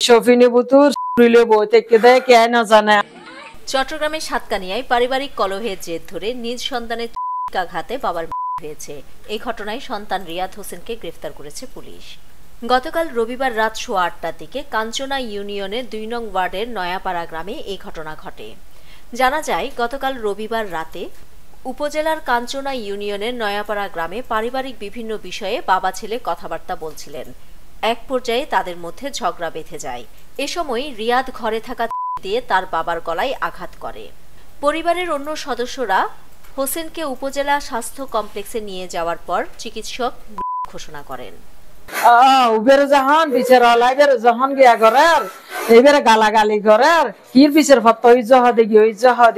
শফিনী বুতুর relay বইতে কেদে কে না জানে। চট্টগ্রামের সাতকানিয়ায় পারিবারিক কলহের জের ধরে নিজ সন্তানের আঘাতে বাবার মৃত্যু হয়েছে। এই ঘটনায় সন্তান রিয়াদ হোসেনকে গ্রেফতার করেছে পুলিশ। গতকাল রবিবার রাত 8:15টার দিকে কাঞ্চনা ইউনিয়নের 2 নং ওয়ার্ডের নয়াপাড়া গ্রামে এই ঘটনা ঘটে। জানা যায়, গতকাল রবিবার রাতে উপজেলার কাঞ্চনা ইউনিয়নের নয়াপাড়া গ্রামে পারিবারিক বিভিন্ন বিষয়ে বাবা ছেলে কথাবার্তা বলছিলেন। এক পর্যায়ে তাদের মধ্যে ঝগড়া বেঁধে যায়। এ সময় রিয়াদ ঘরে থাকা দিয়ে তার বাবার গলায় আঘাত করে। পরিবারের অন্য সদস্যরা হোসেনকে উপজেলা স্বাস্থ্য কমপ্লেক্সে নিয়ে যাওয়ার পর চিকিৎসক ঘোষণা করেন। উবের জাহান বিচার আলাইবের জাহান গিয়া করার এইবারে গালাগালি করার কির বিচার ফত ইজ্জত গিয়ে ইজ্জত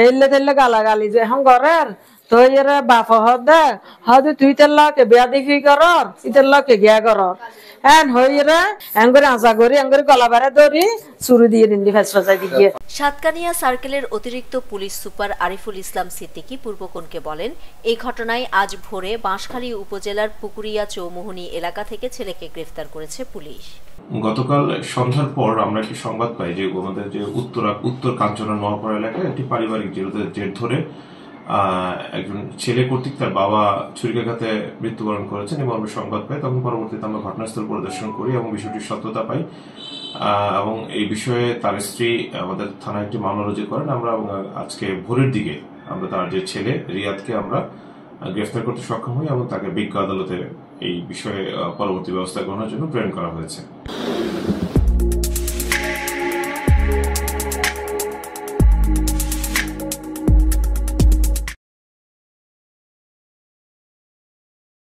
এলে তেলে গালাগালি যে হাম করার তো এরা বাপ হদে হদে তুই তেলকে বিয়া দেখি করর ইতেলকে গিয়া করর এন হইরা এঙ্গরে আশা করি এঙ্গরে গলাবারে ধরি চুরি দিয়ে দিন ফেসফাসাই দিয়ে। সাতকানিয়া সার্কেলের অতিরিক্ত পুলিশ সুপার আরিফুল ইসলাম সিদ্দিকী পূর্বকোণকে বলেন, এই ঘটনায় আজ ভোরে বাঁশখালী উপজেলার পুকুরিয়া চৌমুহনী এলাকা থেকে ছেলেকে গ্রেফতার করেছে পুলিশ। গতকাল সন্ধ্যার পর আমরা একটি সংবাদ পাই যে আমাদের যে উত্তর কাঞ্চনা নয়াপাড়া এলাকায় একটি পারিবারিক জের ধরে একজন ছেলে কর্তৃক তার বাবা ছুরিকাঘাতে মৃত্যুবরণ করেছেন এবং আমরা সংবাদ পাই। তখন পরবর্তীতে আমরা ঘটনাস্থল পরিদর্শন করি এবং বিষয়টির সত্যতা পাই এবং এই বিষয়ে তার স্ত্রী আমাদের থানায় একটি মামলা রুজু করেন। আমরা আজকে ভোরের দিকে আমরা তার যে ছেলে রিয়াদকে আমরা গ্রেফতার করতে সক্ষম হই এবং তাকে বিজ্ঞ আদালতে এই বিষয়ে পরবর্তী ব্যবস্থা গ্রহণের জন্য প্রেরণ করা হয়েছে।